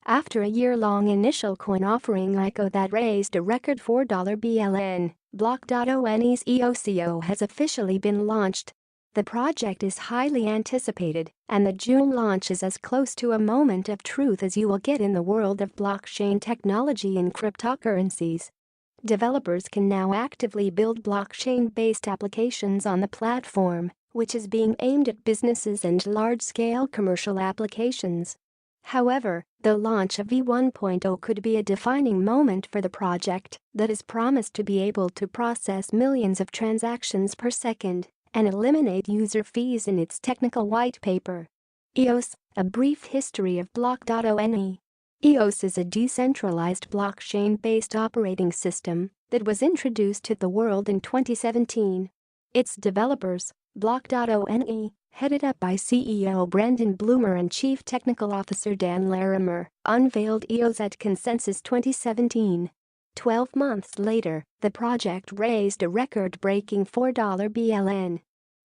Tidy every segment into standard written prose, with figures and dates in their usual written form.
After a year-long initial coin offering ICO that raised a record $4 BLN, Block.one's EOSIO has officially been launched. The project is highly anticipated, and the June launch is as close to a moment of truth as you will get in the world of blockchain technology and cryptocurrencies. Developers can now actively build blockchain-based applications on the platform, which is being aimed at businesses and large-scale commercial applications. However, the launch of v1.0 could be a defining moment for the project that is promised to be able to process millions of transactions per second and eliminate user fees in its technical white paper. EOS, a brief history of Block.one. EOS is a decentralized blockchain-based operating system that was introduced to the world in 2017. Its developers, Block.one, headed up by CEO Brendan Bloomer and Chief Technical Officer Dan Larimer, unveiled EOS at Consensus 2017. 12 months later, the project raised a record-breaking $4 BLN.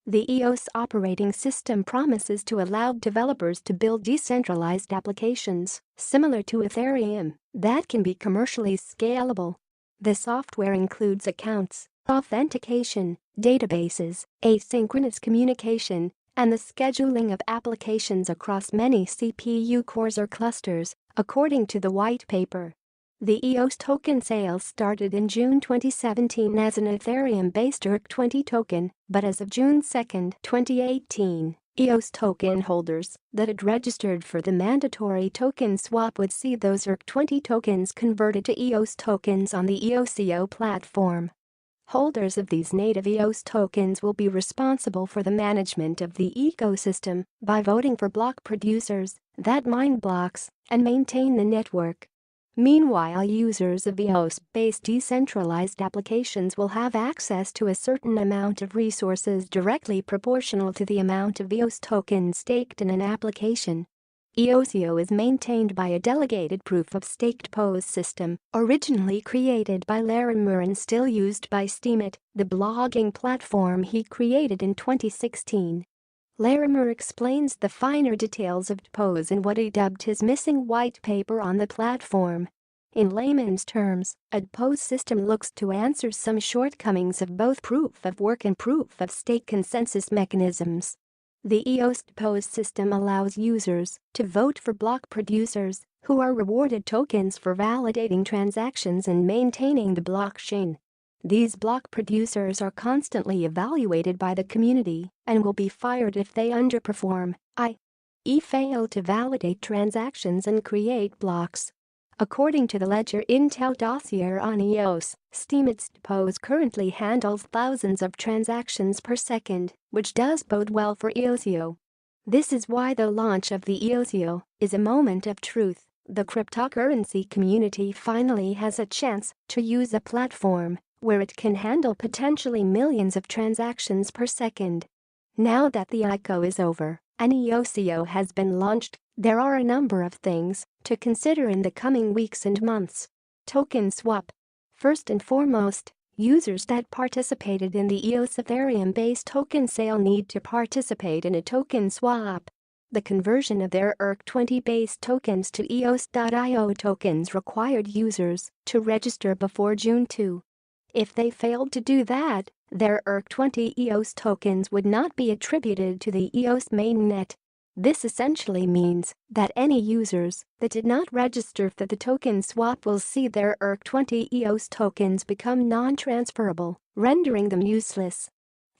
The EOS operating system promises to allow developers to build decentralized applications, similar to Ethereum, that can be commercially scalable. The software includes accounts, authentication, databases, asynchronous communication, and the scheduling of applications across many CPU cores or clusters, according to the white paper. The EOS token sales started in June 2017 as an Ethereum-based ERC20 token, but as of June 2, 2018, EOS token holders that had registered for the mandatory token swap would see those ERC20 tokens converted to EOS tokens on the EOSIO platform. Holders of these native EOS tokens will be responsible for the management of the ecosystem by voting for block producers that mine blocks and maintain the network. Meanwhile, users of EOS-based decentralized applications will have access to a certain amount of resources directly proportional to the amount of EOS tokens staked in an application. EOSIO is maintained by a delegated proof-of-stake POS system, originally created by Larimer and still used by Steemit, the blogging platform he created in 2016. Larimer explains the finer details of POS in what he dubbed his missing white paper on the platform. In layman's terms, a POS system looks to answer some shortcomings of both proof-of-work and proof-of-stake consensus mechanisms. The EOS POS system allows users to vote for block producers, who are rewarded tokens for validating transactions and maintaining the blockchain. These block producers are constantly evaluated by the community and will be fired if they underperform, i.e. fail to validate transactions and create blocks. According to the ledger Intel dossier on EOS, Steemit's POS currently handles thousands of transactions per second, which does bode well for EOSIO. This is why the launch of the EOSIO is a moment of truth. The cryptocurrency community finally has a chance to use a platform where it can handle potentially millions of transactions per second. Now that the ICO is over and EOSIO has been launched, there are a number of things to consider in the coming weeks and months. Token swap. First and foremost, users that participated in the EOS Ethereum-based token sale need to participate in a token swap. The conversion of their ERC20-based tokens to EOS.io tokens required users to register before June 2. If they failed to do that, their ERC20 EOS tokens would not be attributed to the EOS mainnet. This essentially means that any users that did not register for the token swap will see their ERC20 EOS tokens become non-transferable, rendering them useless.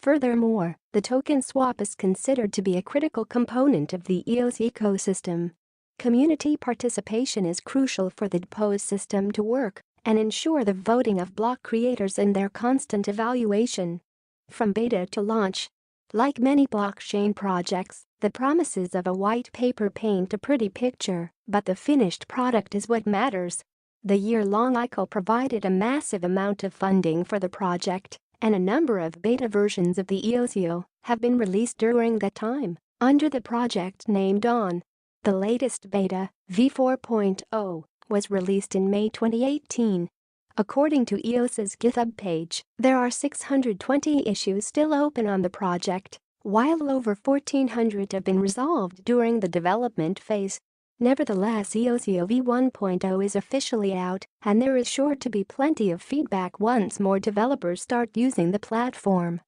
Furthermore, the token swap is considered to be a critical component of the EOS ecosystem. Community participation is crucial for the POS system to work and ensure the voting of block creators and their constant evaluation. From beta to launch. Like many blockchain projects, the promises of a white paper paint a pretty picture, but the finished product is what matters. The year-long ICO provided a massive amount of funding for the project, and a number of beta versions of the EOSIO have been released during that time, under the project name Dawn. The latest beta, v4.0, was released in May 2018. According to EOS's GitHub page, there are 620 issues still open on the project, while over 1,400 have been resolved during the development phase. Nevertheless, EOSIO v1.0 is officially out, and there is sure to be plenty of feedback once more developers start using the platform.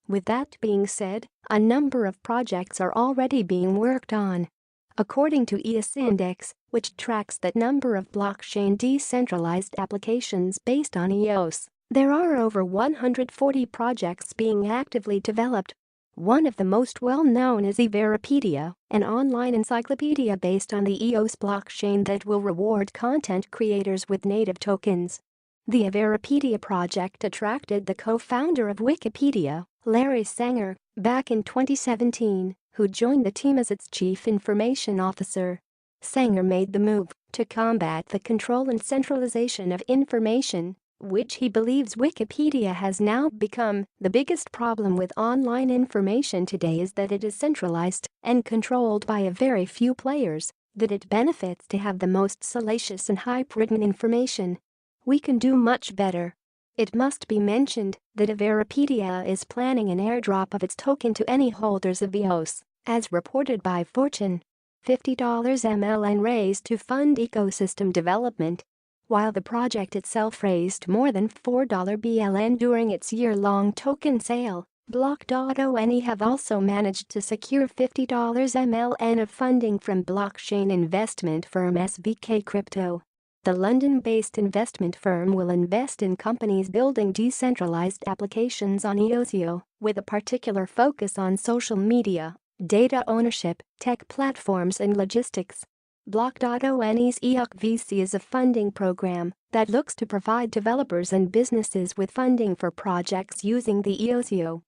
With that being said, a number of projects are already being worked on. According to EOS Index, which tracks the number of blockchain decentralized applications based on EOS, there are over 140 projects being actively developed. One of the most well-known is Everipedia, an online encyclopedia based on the EOS blockchain that will reward content creators with native tokens. The Everipedia project attracted the co-founder of Wikipedia, Larry Sanger, back in 2017, who joined the team as its chief information officer. Sanger made the move to combat the control and centralization of information, which he believes Wikipedia has now become. The biggest problem with online information today is that it is centralized and controlled by a very few players, that it benefits to have the most salacious and hype-ridden information. We can do much better. It must be mentioned that Everipedia is planning an airdrop of its token to any holders of EOS, as reported by Fortune. $50 MLN raised to fund ecosystem development. While the project itself raised more than $4 BLN during its year-long token sale, Block.one have also managed to secure $50 MLN of funding from blockchain investment firm SVK Crypto. The London-based investment firm will invest in companies building decentralized applications on EOSIO, with a particular focus on social media, data ownership, tech platforms and logistics. Block.one's EOSIO is a funding program that looks to provide developers and businesses with funding for projects using the EOSIO.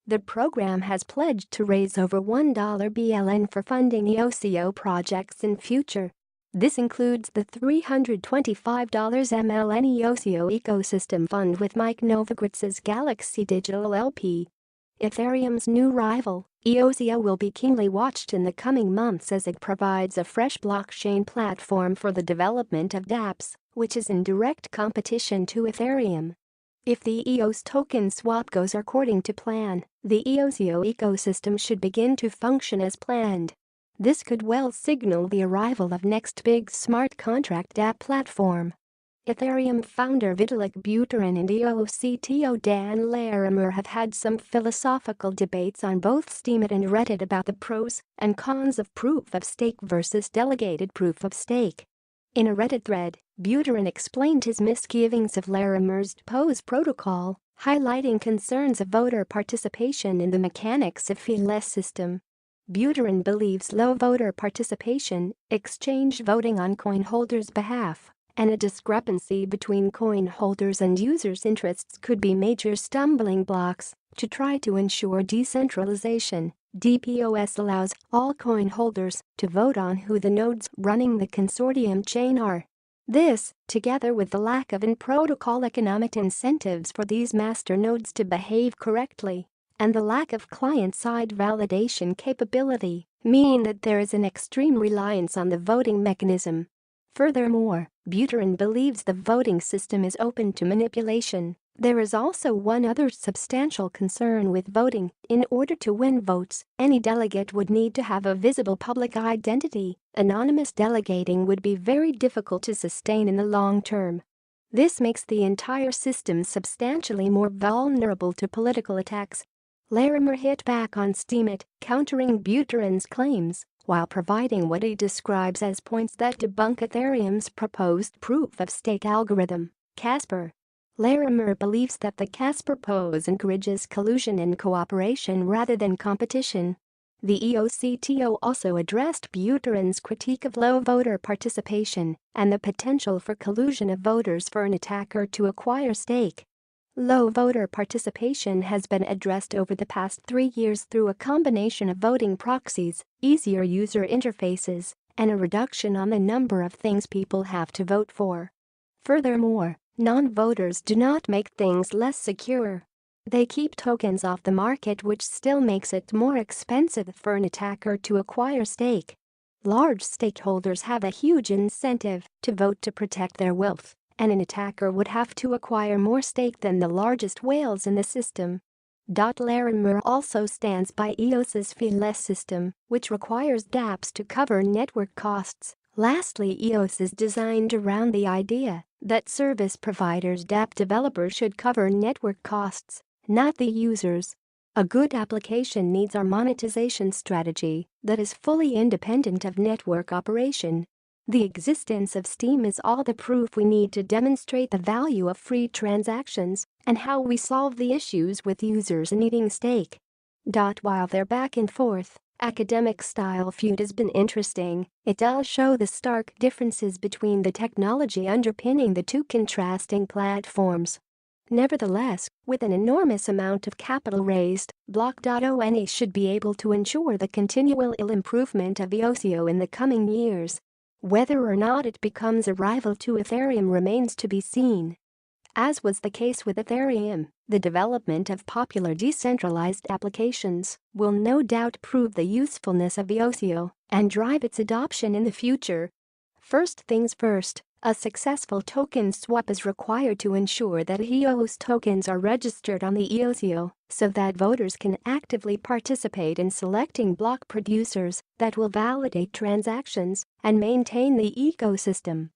The program has pledged to raise over $1 BLN for funding EOSIO projects in future. This includes the $325 MLN EOSIO Ecosystem Fund with Mike Novogrotz's Galaxy Digital LP. Ethereum's new rival, EOSIO, will be keenly watched in the coming months as it provides a fresh blockchain platform for the development of dApps, which is in direct competition to Ethereum. If the EOS token swap goes according to plan, the EOSIO ecosystem should begin to function as planned. This could well signal the arrival of next big smart contract app platform. Ethereum founder Vitalik Buterin and EOS CTO Dan Larimer have had some philosophical debates on both Steemit and Reddit about the pros and cons of proof-of-stake versus delegated proof-of-stake. In a Reddit thread, Buterin explained his misgivings of Larimer's POS protocol, highlighting concerns of voter participation in the mechanics of v1.0 system. Buterin believes low voter participation, exchange voting on coin holders' behalf, and a discrepancy between coin holders' and users' interests could be major stumbling blocks to try to ensure decentralization. DPoS allows all coin holders to vote on who the nodes running the consortium chain are. This, together with the lack of in-protocol economic incentives for these master nodes to behave correctly, and the lack of client-side validation capability, mean that there is an extreme reliance on the voting mechanism. Furthermore, Buterin believes the voting system is open to manipulation. There is also one other substantial concern with voting. In order to win votes, any delegate would need to have a visible public identity. Anonymous delegating would be very difficult to sustain in the long term. This makes the entire system substantially more vulnerable to political attacks. Larimer hit back on Steemit, countering Buterin's claims, while providing what he describes as points that debunk Ethereum's proposed proof-of-stake algorithm, Casper. Larimer believes that the Casper POS encourages collusion and cooperation rather than competition. The EOSCTO also addressed Buterin's critique of low voter participation and the potential for collusion of voters for an attacker to acquire stake. Low voter participation has been addressed over the past 3 years through a combination of voting proxies, easier user interfaces, and a reduction on the number of things people have to vote for. Furthermore, non-voters do not make things less secure. They keep tokens off the market, which still makes it more expensive for an attacker to acquire stake. Large stakeholders have a huge incentive to vote to protect their wealth, and an attacker would have to acquire more stake than the largest whales in the system. Larimer also stands by EOS's v1.0 system, which requires dApps to cover network costs, Lastly, EOS is designed around the idea that service providers' dApp developers should cover network costs, not the users. A good application needs our monetization strategy that is fully independent of network operation. The existence of Steam is all the proof we need to demonstrate the value of free transactions and how we solve the issues with users needing stake. While they're back and forth, academic-style feud has been interesting. It does show the stark differences between the technology underpinning the two contrasting platforms. Nevertheless, with an enormous amount of capital raised, Block.one should be able to ensure the continual improvement of EOSIO in the coming years. Whether or not it becomes a rival to Ethereum remains to be seen. As was the case with Ethereum, the development of popular decentralized applications will no doubt prove the usefulness of EOSIO and drive its adoption in the future. First things first, a successful token swap is required to ensure that EOS tokens are registered on the EOSIO so that voters can actively participate in selecting block producers that will validate transactions and maintain the ecosystem.